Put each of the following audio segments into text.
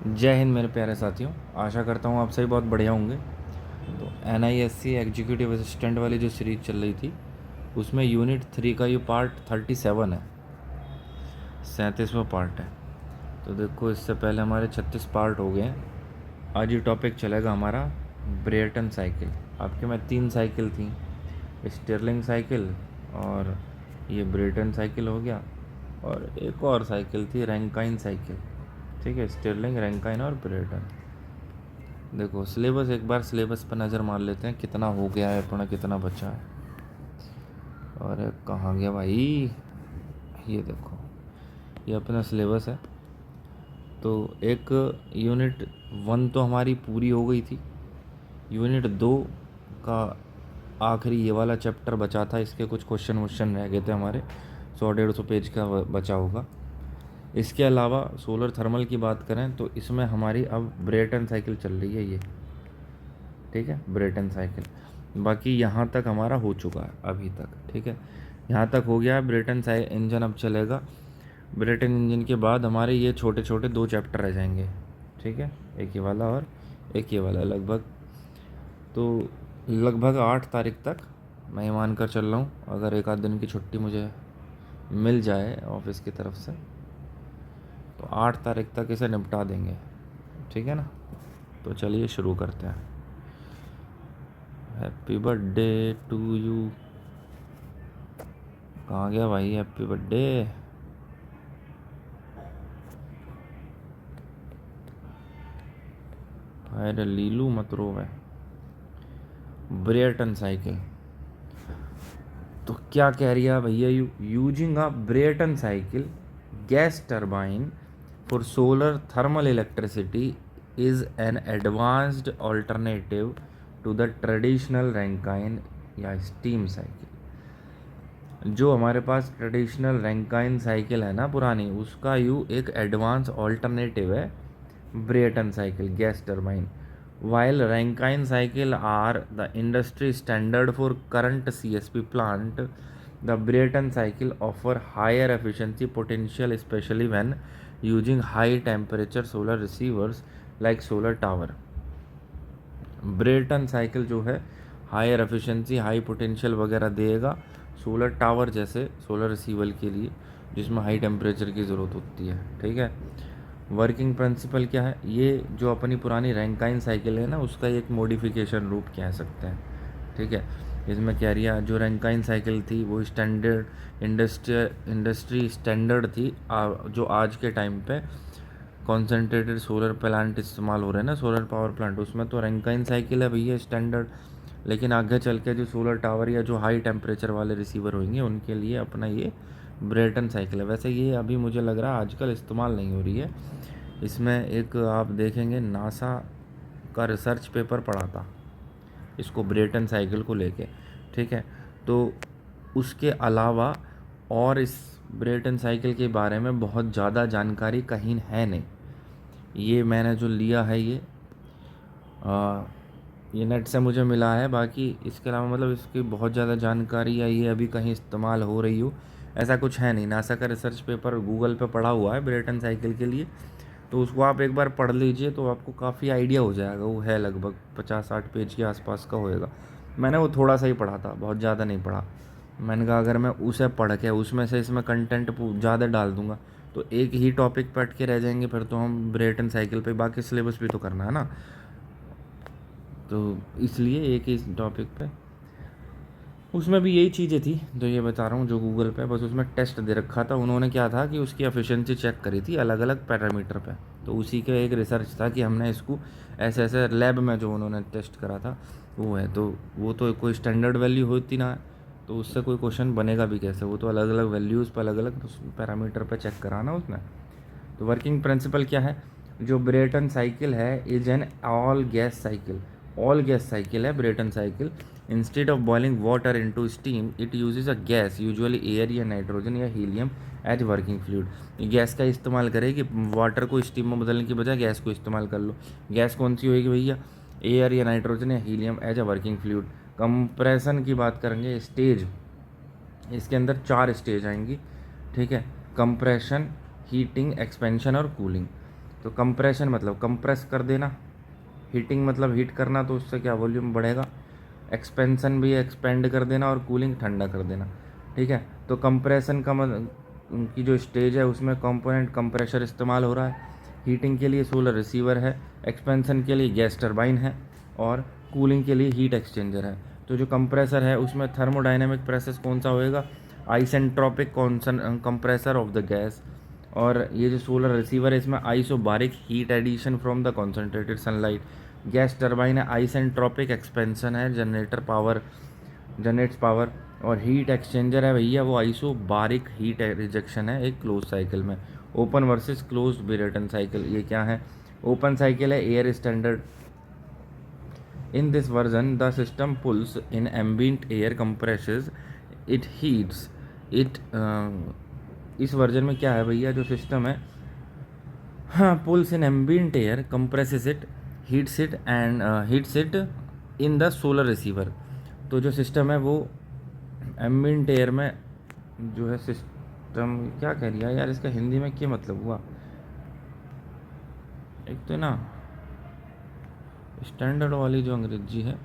जय हिंद मेरे प्यारे साथियों। आशा करता हूँ आप सभी बहुत बढ़िया होंगे। तो NISC एग्जीक्यूटिव असिस्टेंट वाली जो सीरीज चल रही थी उसमें यूनिट 3 का ये पार्ट 37 है, 37वां पार्ट है। तो देखो, इससे पहले हमारे 36 पार्ट हो गए हैं। आज ये टॉपिक चलेगा हमारा ब्रेटन साइकिल। आपके में 3 साइकिल थी, स्टिरलिंग साइकिल और ये ब्रेटन साइकिल हो गया, और एक और साइकिल थी रैंकाइन साइकिल। ठीक है, स्टिरलिंग, रैंकाइन और ब्रेटन। देखो सिलेबस, एक बार सिलेबस पर नज़र मार लेते हैं कितना हो गया है अपना, कितना बचा है। और कहाँ गया भाई, ये देखो, ये अपना सिलेबस है। तो एक यूनिट 1 तो हमारी पूरी हो गई थी। यूनिट 2 का आखिरी ये वाला चैप्टर बचा था, इसके कुछ क्वेश्चन रह गए थे हमारे, 100-150 पेज का बचा होगा। इसके अलावा सोलर थर्मल की बात करें तो इसमें हमारी अब ब्रेटन साइकिल चल रही है ये। ठीक है, ब्रेटन साइकिल। बाकी यहाँ तक हमारा हो चुका है अभी तक। ठीक है, यहाँ तक हो गया है ब्रेटन इंजन। अब चलेगा ब्रेटन इंजन के बाद हमारे ये छोटे छोटे 2 चैप्टर रह जाएंगे। ठीक है, एक ये वाला और एक ये वाला। लगभग 8 तारीख तक मैं ये मान कर चल रहा हूँ, अगर एक आध दिन की छुट्टी मुझे मिल जाए ऑफिस की तरफ से, तो 8 तारीख तक इसे निपटा देंगे। ठीक है ना। तो चलिए शुरू करते हैं। Happy birthday to you. कहाँ गया भाई हैप्पी बर्थडे। अरे लीलू मत रो है। ब्रेटन साइकिल तो क्या कह रही है भैया, using a Brayton cycle gas turbine for solar thermal electricity is an advanced alternative to the traditional Rankine या स्टीम साइकिल। जो हमारे पास ट्रेडिशनल रैंकाइन साइकिल है ना पुरानी, उसका एक एडवांस ऑल्टरनेटिव है Brayton cycle, gas turbine. While Rankine cycle are the industry standard for current CSP plant, the Brayton cycle offer higher efficiency potential, especially when using high temperature solar receivers like solar tower. Brayton cycle जो है higher efficiency, high potential वगैरह देगा solar tower जैसे solar receiver के लिए, जिसमें high temperature की ज़रूरत होती है। ठीक है, वर्किंग प्रिंसिपल क्या है, ये जो अपनी पुरानी रैंकाइन साइकिल है ना, उसका एक मॉडिफिकेशन रूप कह सकते हैं। ठीक है, इसमें क्या रिया, जो रैंकाइन साइकिल थी वो स्टैंडर्ड इंडस्ट्री स्टैंडर्ड थी। जो आज के टाइम पे कॉन्सेंट्रेटेड सोलर प्लांट इस्तेमाल हो रहे हैं ना, सोलर पावर प्लांट, उसमें तो रैंकाइन साइकिल है भैया स्टैंडर्ड। लेकिन आगे चल के जो सोलर टावर या जो हाई टेम्परेचर वाले रिसीवर होंगे उनके लिए अपना ये ब्रेटन साइकिल है। वैसे ये अभी मुझे लग रहा है आजकल इस्तेमाल नहीं हो रही है। इसमें एक आप देखेंगे नासा का रिसर्च पेपर पढ़ा था इसको, ब्रेटन साइकिल को लेके। ठीक है, तो उसके अलावा और इस ब्रेटन साइकिल के बारे में बहुत ज़्यादा जानकारी कहीं है नहीं। ये मैंने जो लिया है ये नेट से मुझे मिला है। बाकी इसके अलावा मतलब इसकी बहुत ज़्यादा जानकारी या ये अभी कहीं इस्तेमाल हो रही हो ऐसा कुछ है नहीं। नासा का रिसर्च पेपर गूगल पे पड़ा हुआ है ब्रेटन साइकिल के लिए, तो उसको आप एक बार पढ़ लीजिए तो आपको काफ़ी आइडिया हो जाएगा। वो है लगभग 50-60 पेज के आसपास का होएगा। मैंने वो थोड़ा सा ही पढ़ा था, बहुत ज़्यादा नहीं पढ़ा। मैंने कहा अगर मैं उसे पढ़ के उसमें से इसमें कंटेंट ज़्यादा डाल दूंगा तो एक ही टॉपिक पे अटके रह जाएंगे, फिर तो हम ब्रेटन साइकिल पे, बाकी सिलेबस भी तो करना है ना। तो इसलिए एक ही टॉपिक पे, उसमें भी यही चीज़ें थी जो ये बता रहा हूँ जो गूगल पे, बस उसमें टेस्ट दे रखा था उन्होंने। क्या था कि उसकी एफिशिएंसी चेक करी थी अलग अलग पैरामीटर पे, तो उसी का एक रिसर्च था कि हमने इसको ऐसे ऐसे लैब में जो उन्होंने टेस्ट करा था वो है। तो वो तो कोई स्टैंडर्ड वैल्यू होती ना, तो उससे कोई क्वेश्चन बनेगा भी कैसे, वो तो अलग अलग वैल्यूज़ पर अलग अलग पैरामीटर पर चेक कराना उसने। तो वर्किंग प्रिंसिपल क्या है, जो ब्रेटन साइकिल है is an all gas cycle. All gas cycle है Brayton cycle. Instead of boiling water into steam it uses a gas, usually air या नाइट्रोजन या helium as working fluid. Gas का इस्तेमाल करें कि वाटर को steam में बदलने की बजाय गैस को इस्तेमाल कर लो। गैस कौन सी होगी भैया, एयर या नाइट्रोजन या helium as a working fluid. Compression की बात करेंगे, स्टेज, इसके अंदर 4 स्टेज आएंगी। ठीक है, कंप्रेशन, हीटिंग, एक्सपेंशन और कूलिंग। तो कंप्रेशन मतलब कंप्रेस कर देना, हीटिंग मतलब हीट करना, तो उससे क्या वॉल्यूम बढ़ेगा। एक्सपेंशन भी एक्सपेंड कर देना, और कूलिंग ठंडा कर देना, ठीक है। तो कंप्रेशन का की जो स्टेज है उसमें कंपोनेंट कंप्रेशर इस्तेमाल हो रहा है। हीटिंग के लिए सोलर रिसीवर है, एक्सपेंशन के लिए गैस टरबाइन है, और कूलिंग के लिए हीट एक्सचेंजर है। तो जो कंप्रेसर है उसमें थर्मोडाइनमिक प्रोसेस कौन सा होएगा, isentropic compressor of the gas. और ये जो सोलर रिसीवर है इसमें isobaric heat addition from the concentrated sunlight. Gas turbine है, आइसेंट्रोपिक एक्सपेंशन है, जनरेट्स पावर। और हीट एक्सचेंजर है भैया, वो आइसोबारिक हीट रिजेक्शन है एक क्लोज साइकिल में। Open versus closed Brayton cycle, ये क्या है, ओपन साइकिल है air standard. In this version the system pulls in ambient air compresses it heats it. इस वर्जन में क्या है भैया, जो सिस्टम है, हाँ, pulls in ambient air compresses it, heats it in the solar receiver. तो जो सिस्टम है वो एम्बिएंट एयर में जो है सिस्टम, क्या कह रही है यार, इसका हिंदी में क्या मतलब हुआ। एक तो ना स्टैंडर्ड वाली जो अंग्रेजी है,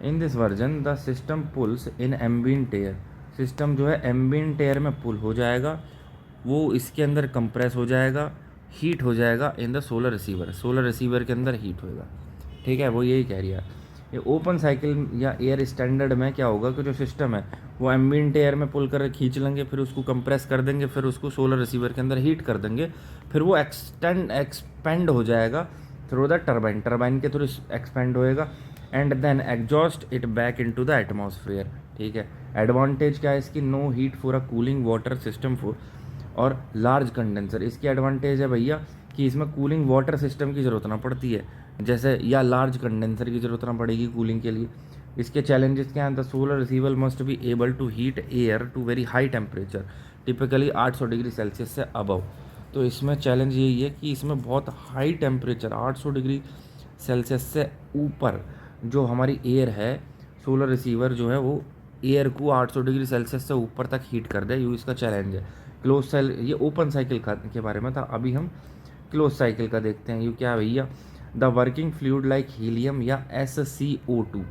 in this version the system pulls in ambient air. System जो है एम्बिएंट एयर में पुल हो जाएगा, वो इसके अंदर कंप्रेस हो जाएगा, हीट हो जाएगा इन the solar receiver. Solar receiver के अंदर हीट होएगा, ठीक है, वो यही कह रही है। ये ओपन साइकिल या एयर स्टैंडर्ड में क्या होगा कि जो सिस्टम है वो एम्बिएंट एयर में पुल कर खींच लेंगे, फिर उसको कंप्रेस कर देंगे, फिर उसको सोलर रिसीवर के अंदर हीट कर देंगे, फिर वो एक्सपेंड हो जाएगा थ्रू द टरबाइन, टरबाइन के थ्रू एक्सपेंड होएगा, and then exhaust it back into the atmosphere, ठीक है। एडवांटेज क्या है इसकी, no heat for a cooling water system for और लार्ज कंडेंसर। इसकी एडवांटेज है भैया कि इसमें कूलिंग वाटर सिस्टम की ज़रूरत ना पड़ती है, जैसे या लार्ज कंडेंसर की ज़रूरत ना पड़ेगी कूलिंग के लिए। इसके चैलेंजेस क्या हैं, the solar receiver must be able to heat air to very high temperature, typically 800 degree Celsius से अबव। तो इसमें चैलेंज यही है कि इसमें बहुत हाई टेम्परेचर 800 डिग्री सेल्सियस से ऊपर जो हमारी एयर है, सोलर रिसीवर जो है वो एयर को 800 डिग्री सेल्सियस से ऊपर तक हीट कर दे, ये इसका चैलेंज है। क्लोज साइकिल, ये ओपन साइकिल के बारे में था, अभी हम क्लोज साइकिल का देखते हैं। ये क्या है भैया, the working fluid like helium या SCO2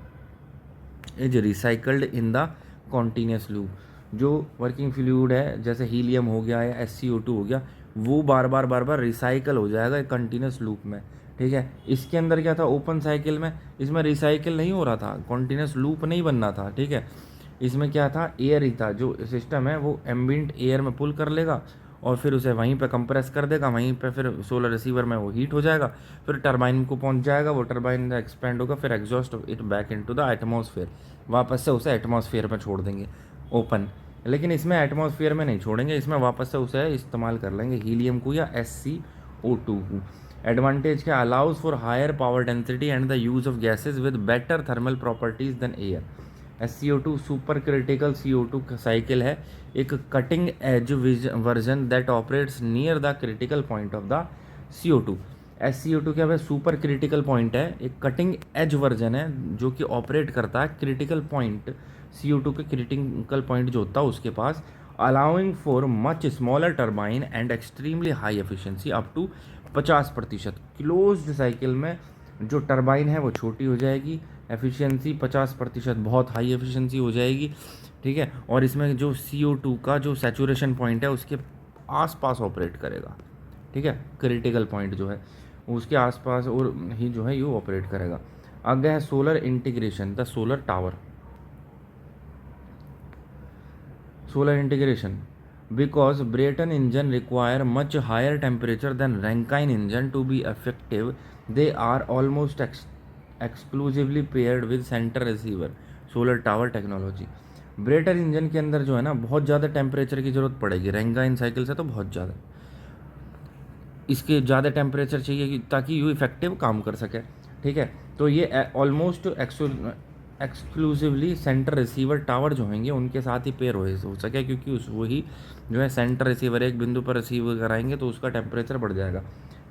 is recycled in the continuous loop. जो वर्किंग फ्लूइड है जैसे हीलियम हो गया या SCO2 हो गया, वो बार बार रिसाइकल हो जाएगा एक कंटिन्यूस लूप में, ठीक है। इसके अंदर क्या था, ओपन साइकिल में इसमें रिसाइकिल नहीं हो रहा था, कॉन्टिन्यूस लूप नहीं बनना था, ठीक है। इसमें क्या था, एयर ही था, जो सिस्टम है वो एम्बिएंट एयर में पुल कर लेगा और फिर उसे वहीं पे कंप्रेस कर देगा, वहीं पे फिर सोलर रिसीवर में वो हीट हो जाएगा, फिर टरबाइन को पहुंच जाएगा, वो टरबाइन एक्सपेंड होगा, फिर exhaust it back into the atmosphere, वापस से उसे एटमॉस्फेयर में छोड़ देंगे ओपन। लेकिन इसमें एटमॉस्फेयर में नहीं छोड़ेंगे, इसमें वापस से उसे इस्तेमाल कर लेंगे हीलियम को या SCO2 को। एडवांटेज क्या, allows for higher power density and the use of gases with better thermal properties than air. SCO2 super critical CO2 cycle है, एक cutting edge version that operates near the critical point of the CO2। SCO2 क्या है, super critical point है, एक cutting edge version है जो कि operate करता है क्रिटिकल पॉइंट, CO2 के क्रिटिकल पॉइंट जो होता है उसके पास, allowing for much smaller turbine and extremely high efficiency up to 50%। Closed cycle में जो टरबाइन है वो छोटी हो जाएगी, एफिशिएंसी 50%, बहुत हाई एफिशिएंसी हो जाएगी, ठीक है। और इसमें जो CO2 का जो सैचुरेशन पॉइंट है उसके आसपास ऑपरेट करेगा, ठीक है, क्रिटिकल पॉइंट जो है उसके आसपास और ही जो है ये ऑपरेट करेगा। आगे है solar integration, the solar tower. Solar integration, because Brayton engine require much higher temperature than Rankine engine to be effective, they are almost exclusively paired with center receiver solar tower technology। Brayton engine के अंदर जो है ना बहुत ज़्यादा temperature की ज़रूरत पड़ेगी, रैंकाइन साइकिल से तो बहुत ज़्यादा, इसके ज़्यादा टेम्परेचर चाहिए ताकि ये इफेक्टिव काम कर सके, ठीक है। तो ये almost exclusively centre receiver tower जो होंगे उनके साथ ही पेयर हो सके, क्योंकि उस वही जो है सेंटर रिसीवर एक बिंदु पर रिसीव कराएंगे तो उसका टेम्परेचर बढ़ जाएगा।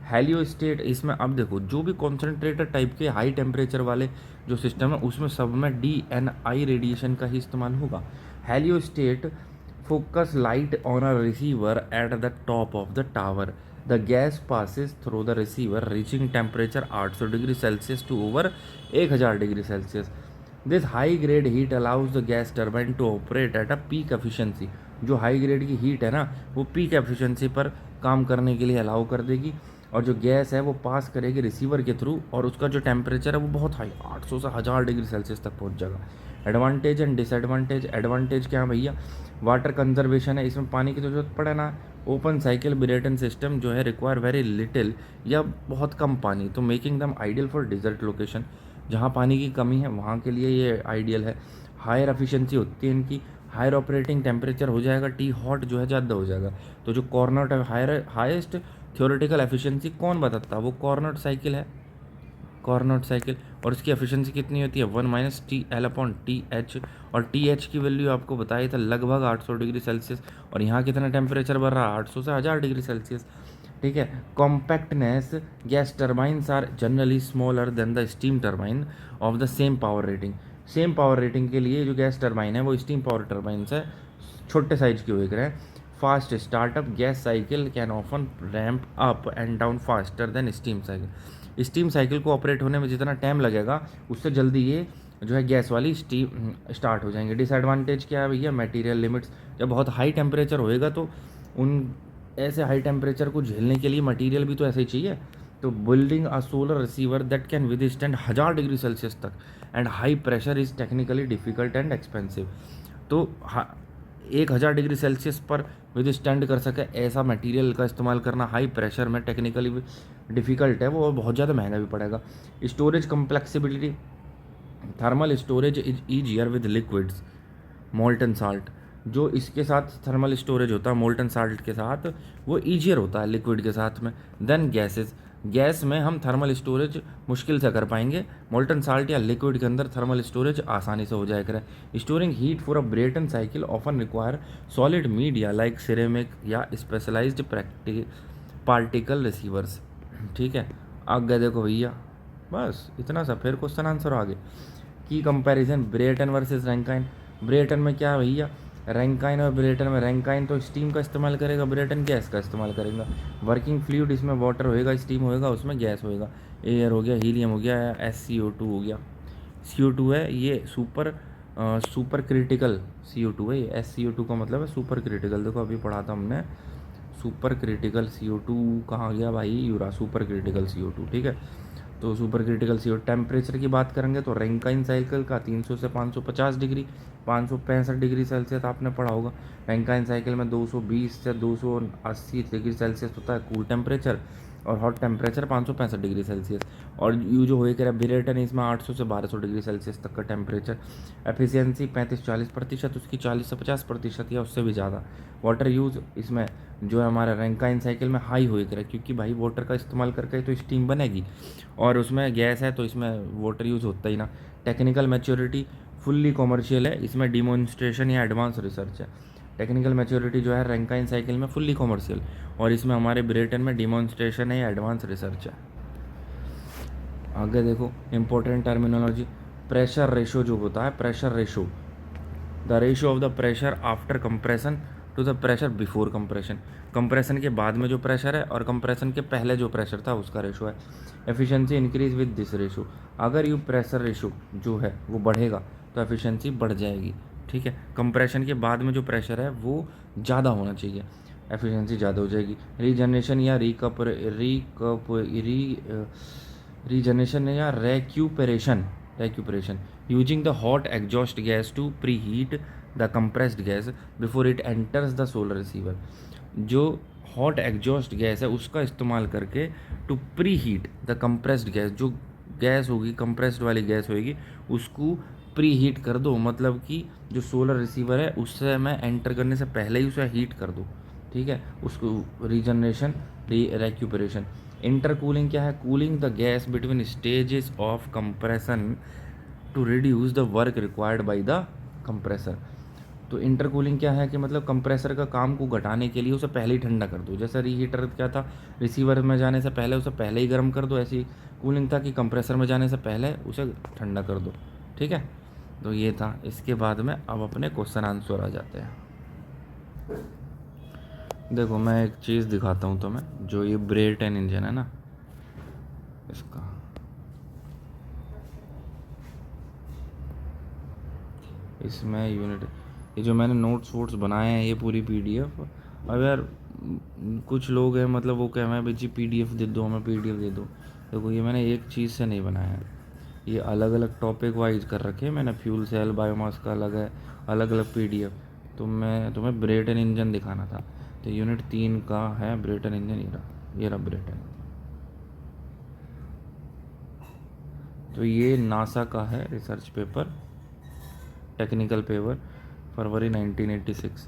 हेलियोस्टेट, इसमें अब देखो जो भी कॉन्सेंट्रेटेड टाइप के हाई टेम्परेचर वाले जो सिस्टम है उसमें सब में DNI रेडिएशन का ही इस्तेमाल होगा। Heliostat focus light on a receiver at the top of the tower the gas passes through the receiver reaching temperature 800 degree Celsius to over 1000 degree Celsius. This high grade heat allows the gas turbine to operate at a peak efficiency. जो high grade की heat है ना, वो peak efficiency पर काम करने के लिए अलाउ कर देगी, और जो गैस है वो पास करेगी रिसीवर के थ्रू, और उसका जो टेम्परेचर है वो बहुत हाई 800 से 1000 डिग्री सेल्सियस तक पहुंच जाएगा. Advantage and disadvantage. एडवांटेज क्या है भैया? वाटर कंजर्वेशन है, इसमें पानी की तो जरूरत पड़े ना. ओपन साइकिल ब्रेटन सिस्टम जो है रिक्वायर वेरी लिटिल या बहुत कम पानी, तो making them ideal for dessert location. जहाँ पानी की कमी है वहाँ के लिए ये आइडियल है. हायर एफिशिएंसी होती है इनकी. हायर ऑपरेटिंग टेम्परेचर हो जाएगा, टी हॉट जो है ज़्यादा हो जाएगा. तो जो कॉर्नट है, हाईएस्ट थ्योरेटिकल एफिशिएंसी कौन बताता है? वो कॉर्नट साइकिल है, कॉर्नट साइकिल. और इसकी एफिशिएंसी कितनी होती है? 1-TL/TH. और TH की वैल्यू आपको बताई था लगभग 800 डिग्री सेल्सियस. और यहाँ कितना टेम्परेचर बढ़ रहा है? 800 से 1000 डिग्री सेल्सियस. ठीक है. Compactness. Gas turbines are generally smaller than the steam turbine of the same power rating. Same power rating के लिए जो गैस टर्बाइन है वो स्टीम पावर टर्बाइन से छोटे साइज के हुए हैं. Fast startup. Gas cycle can often ramp up and down faster than steam cycle. Steam cycle को ऑपरेट होने में जितना टाइम लगेगा उससे जल्दी ये जो है गैस वाली स्टीम स्टार्ट हो जाएंगे. डिसएडवांटेज क्या है भैया? Material limits. जब बहुत हाई टेम्परेचर होएगा तो उन ऐसे हाई टेम्परेचर को झेलने के लिए मटेरियल भी तो ऐसे ही चाहिए. तो building a solar receiver that can withstand 1000 degree Celsius तक and high pressure is technically difficult and expensive. तो 1000 डिग्री सेल्सियस पर विदस्टैंड कर सके ऐसा मटेरियल का इस्तेमाल करना हाई प्रेशर में टेक्निकली डिफ़िकल्ट है वो, और बहुत ज़्यादा महंगा भी पड़ेगा. Storage complexity. Thermal storage is easier with liquids molten salt. जो इसके साथ थर्मल स्टोरेज होता है मोल्टन साल्ट के साथ, वो ईजियर होता है लिक्विड के साथ में. Then gases. गैस में हम थर्मल स्टोरेज मुश्किल से कर पाएंगे. मोल्टन साल्ट या लिक्विड के अंदर थर्मल स्टोरेज आसानी से हो जाया करे. Storing heat for a Brayton cycle often require solid media like ceramic या स्पेशलाइज्ड पार्टिकल रिसीवर्स. ठीक है. आगे देखो भैया, बस इतना सा. फिर क्वेश्चन आंसर आगे. Key comparison Brayton versus Rankine. Brayton में क्या भैया? रैंकाइन और ब्रेटन में रैंकाइन तो स्टीम का इस्तेमाल करेगा, ब्रेटन गैस का इस्तेमाल करेगा. वर्किंग फ्लूइड इसमें वाटर होएगा, स्टीम होएगा, उसमें गैस होएगा. एयर हो गया, हीलियम हो गया, या SCO2 हो गया. CO2 है ये सुपर क्रिटिकल CO2 है. ये SCO2 का मतलब है सुपर क्रिटिकल. देखो अभी पढ़ा था हमने, सुपर क्रिटिकल CO2 कहाँ गया भाई? यूरा सुपर क्रिटिकल CO2. ठीक है. तो सुपर क्रिटिकल CO टेम्परेचर की बात करेंगे तो रैंकाइन साइकिल का 300 से 550 डिग्री 565 डिग्री सेल्सियस आपने पढ़ा होगा. रैंकाइन साइकिल में 220 से 280 डिग्री सेल्सियस होता है कूल टेम्परेचर, और हॉट टेम्परेचर 565 डिग्री सेल्सियस. और यू जो हो ब्रेटन इसमें 800 से 1200 डिग्री सेल्सियस तक का टेम्परेचर. एफिशिएंसी 35-40%, उसकी 40 से 50% या उससे भी ज़्यादा. वाटर यूज़ इसमें जो है हमारा रैंकाइन साइकिल में हाई हो करे, क्योंकि भाई वाटर का इस्तेमाल करके तो स्टीम बनेगी, और उसमें गैस है तो इसमें वाटर यूज़ होता ही ना. टेक्निकल मैच्योरिटी फुल्ली कॉमर्शियल है, इसमें डिमॉन्स्ट्रेशन या एडवांस रिसर्च है. टेक्निकल मैच्योरिटी जो है रैंकाइन साइकिल में फुल्ली कॉमर्शियल, और इसमें हमारे ब्रेटन में डिमॉन्स्ट्रेशन है या एडवांस रिसर्च है. आगे देखो इंपॉर्टेंट टर्मिनोलॉजी. प्रेशर रेशो जो होता है, pressure ratio, the ratio of the pressure after compression to the pressure before compression. Compression के बाद में जो प्रेशर है और कंप्रेशन के पहले जो प्रेशर था उसका रेशो है. Efficiency increase with this ratio. अगर यू प्रेशर रेशो जो है वो बढ़ेगा तो एफिशिएंसी बढ़ जाएगी. ठीक है. कंप्रेशन के बाद में जो प्रेशर है वो ज़्यादा होना चाहिए, एफिशिएंसी ज़्यादा हो जाएगी. रीजनरेशन या रीजनरेशन या recuperation using the hot exhaust gas to pre heat the compressed gas before it enters the solar receiver. जो हॉट एग्जॉस्ट गैस है उसका इस्तेमाल करके to pre heat the compressed gas, जो गैस होगी कंप्रेस्ड वाली गैस होगी उसको प्री हीट कर दो. मतलब कि जो सोलर रिसीवर है उससे मैं एंटर करने से पहले ही उसे हीट कर दो. ठीक है. उसको रीजनरेशन, रेक्यूपरेशन. इंटरकूलिंग क्या है? Cooling the gas between stages of compression to reduce the work required by the compressor. तो इंटरकूलिंग क्या है कि मतलब कंप्रेसर का काम को घटाने के लिए उसे पहले ही ठंडा कर दो. जैसे रीहीटर क्या था, रिसीवर में जाने से पहले उसे पहले ही गर्म कर दो, ऐसी कूलिंग था कि कंप्रेसर में जाने से पहले उसे ठंडा कर दो. ठीक है. तो ये था. इसके बाद में अब अपने क्वेश्चन आंसर आ जाते हैं. देखो मैं एक चीज़ दिखाता हूँ तुम्हें, जो ये ब्रेटन इंजन है ना इसका, इसमें यूनिट, ये जो मैंने नोट्स वोट्स बनाए हैं ये पूरी पीडीएफ। अब यार कुछ लोग हैं मतलब वो कह रहे हैं भाई जी पीडीएफ दे दो, हमें पीडीएफ दे दो। देखो ये मैंने एक चीज़ से नहीं बनाया है, ये अलग अलग टॉपिक वाइज कर रखे हैं मैंने। फ्यूल सेल बायोमास का अलग है, अलग अलग पीडीएफ। तो मैं तुम्हें ब्रेटन इंजन दिखाना था, तो यूनिट 3 का है ब्रेटन इंजन। ये रहा ब्रेटन। तो ये नासा का है रिसर्च पेपर, टेक्निकल पेपर, फरवरी 1986।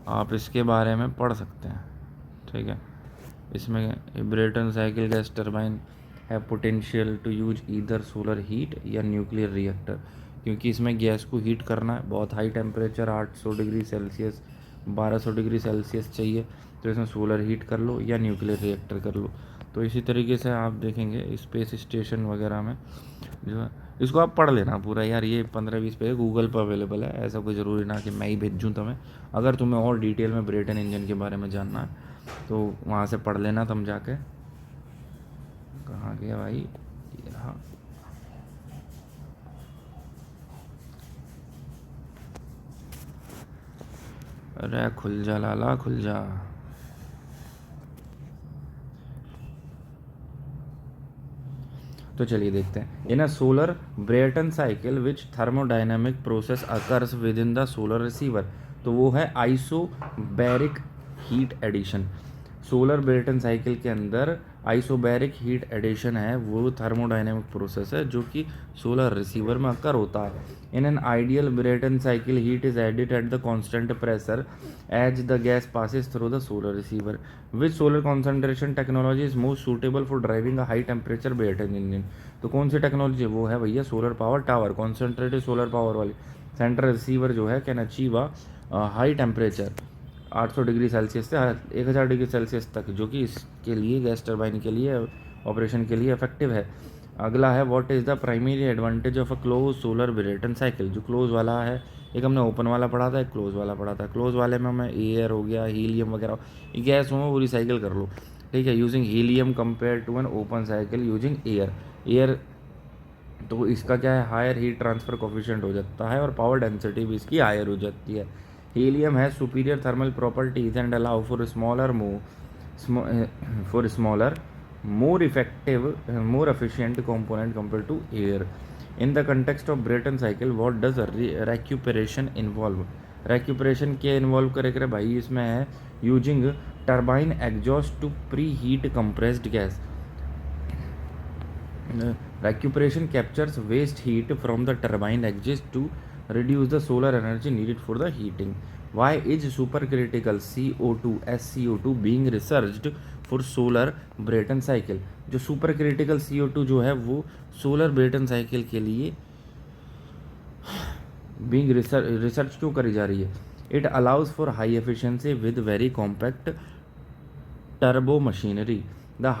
आप इसके बारे में पढ़ सकते हैं, ठीक है। इसमें ब्रेटन साइकिल गैस टरबाइन है potential to use either solar heat या न्यूक्लियर रिएक्टर, क्योंकि इसमें गैस को हीट करना है, बहुत high temperature 800 degree Celsius 1200 degree Celsius चाहिए, तो इसमें सोलर हीट कर लो या न्यूक्लियर रिएक्टर कर लो। तो इसी तरीके से आप देखेंगे स्पेस स्टेशन वगैरह में जो है, इसको आप पढ़ लेना पूरा यार। ये 15-20 पेज गूगल पर अवेलेबल है, ऐसा कोई ज़रूरी ना कि मैं ही भेजूँ तुम्हें। अगर तुम्हें और डिटेल में ब्रेटन इंजन के बारे में जानना है तो वहाँ से पढ़ लेना तुम जाके। कहाँ गया भाई, ये रहा। अरे खुल जा लाला खुल जा। तो चलिए देखते हैं। In a solar Brayton cycle which thermodynamic process occurs within the solar receiver, तो वो है isobaric heat addition. Solar Brayton cycle के अंदर आइसोबैरिक हीट एडिशन है, वो थर्मोडायनेमिक प्रोसेस है जो कि सोलर रिसीवर में अकर होता है। In an ideal Brayton cycle heat is added at the constant pressure as the gas passes through the solar receiver. Which solar concentration technology is most suitable for driving a high temperature Brayton engine, तो कौन सी technology वो है भैया, solar power tower, concentrated solar power वाली। Central receiver जो है can achieve a high temperature 800 degree Celsius से 1000 डिग्री सेल्सियस तक, जो कि इसके लिए गैस टरबाइन के लिए ऑपरेशन के लिए इफेक्टिव है। अगला है what is the primary advantage of a close solar Brayton cycle, जो क्लोज वाला है, एक हमने ओपन वाला पढ़ा था, एक क्लोज वाला पढ़ा था। क्लोज वाले में हमें एयर हो गया, हीलियम वगैरह, गैस हो वो रिसाइकिल कर लो, ठीक है, using helium compare to an open cycle using air. तो इसका क्या है, हायर हीट ट्रांसफर कोफिशिएंट हो जाता है और पावर डेंसिटी भी इसकी हायर हो जाती है। Helium has superior thermal properties and allow for smaller more effective, more efficient component compared to air. In the context of Brayton cycle, what does recuperation involve? recuperation क्या involve करेगा भाई, इसमें है using turbine exhaust to pre heat compressed gas. recuperation captures waste heat from the turbine exhaust to reduce the solar energy needed for the heating. Why is supercritical CO2 SCO2 being researched for solar Brayton cycle? जो super critical CO2 जो है वो solar Brayton cycle के लिए being research क्यों करी जा रही है? It allows for high efficiency with very compact turbo machinery. The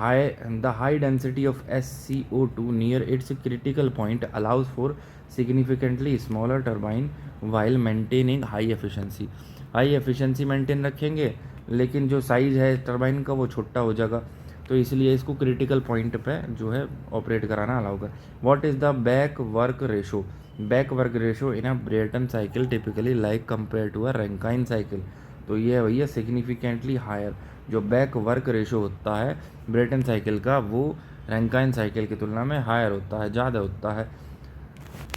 high density of SCO2 near its critical point allows for significantly smaller turbine while maintaining high efficiency. High efficiency maintain रखेंगे लेकिन जो size है turbine का वो छोटा हो जाएगा, तो इसलिए इसको क्रिटिकल पॉइंट पे जो है ऑपरेट कराना अलाउ कर। What is the back work ratio? Back work ratio in a Brayton cycle typically like compare to a Rankine cycle, तो ये है भैया सिग्निफिकेंटली हायर। जो बैक वर्क रेशो होता है ब्रेटन साइकिल का वो रैंकाइन साइकिल की तुलना में हायर होता है, ज़्यादा होता है।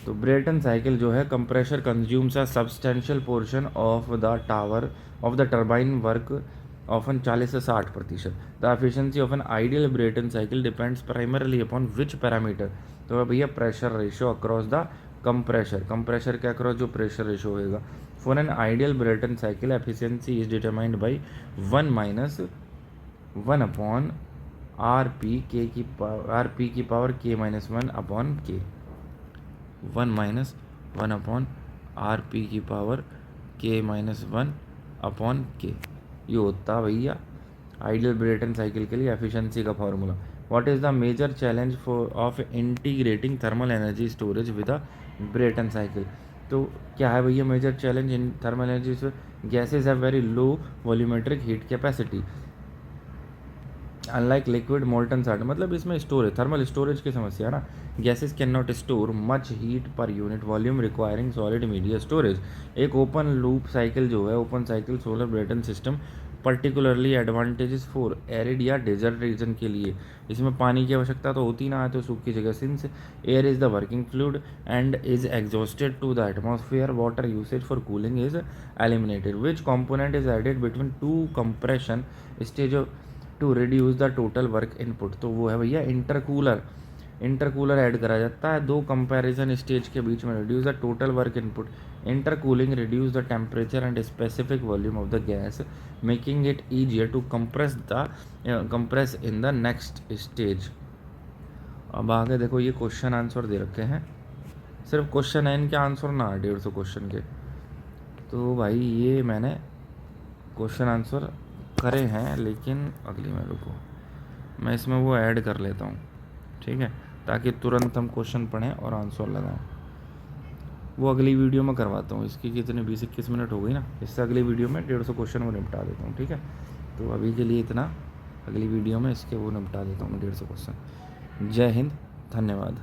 तो ब्रेटन साइकिल जो है compressor consumes a substantial portion of the turbine work often 40 से 60%। The efficiency of an ideal Brayton cycle depends primarily upon which parameter? तो भैया pressure ratio across the compressor के अक्रॉस जो प्रेशर रेशियो होगा। For an ideal Brayton cycle efficiency is determined by 1 upon R P की power K minus 1 upon K, 1 upon R P की power K minus 1 upon के, ये होता है भैया आइडियल ब्रेटन साइकिल के लिए एफिशिएंसी का formula. What is the major challenge for of integrating thermal energy storage with a Brayton cycle? तो क्या है भैया major challenge in thermal energy? Gases have very low volumetric heat capacity unlike liquid molten salt, मतलब इसमें storage, thermal storage की समस्या है ना। Gases can not store much heat per unit volume requiring solid media storage. एक open loop cycle जो है, open cycle solar Brayton system particularly advantages for arid या डेजर्ट रीजन के लिए। इसमें पानी की आवश्यकता तो होती ना है, तो सूखी जगह, since air is the working fluid and is exhausted to the atmosphere, water usage for cooling is eliminated. Which component is added between two compression stage to reduce the total work input? तो वो है भैया intercooler. Intercooler add करा जाता है दो comparison stage के बीच में, reduce the total work input. Intercooling reduce the temperature and specific volume of the gas, making it easier to compress in the next stage. अब आगे देखो, ये क्वेश्चन आंसर दे रखे हैं, सिर्फ क्वेश्चन है, इनके आंसर ना 150 क्वेश्चन के। तो भाई ये मैंने क्वेश्चन आंसर करे हैं, लेकिन अगली में रुको, मैं इसमें वो ऐड कर लेता हूँ, ठीक है, ताकि तुरंत हम क्वेश्चन पढ़ें और आंसर लगाएं। वो अगली वीडियो में करवाता हूँ, इसकी कितने 20-21 मिनट हो गई ना, इससे अगली वीडियो में 150 क्वेश्चन वो निपटा देता हूँ, ठीक है। तो अभी के लिए इतना, अगली वीडियो में इसके वो निपटा देता हूँ मैं 150 क्वेश्चन। जय हिंद, धन्यवाद।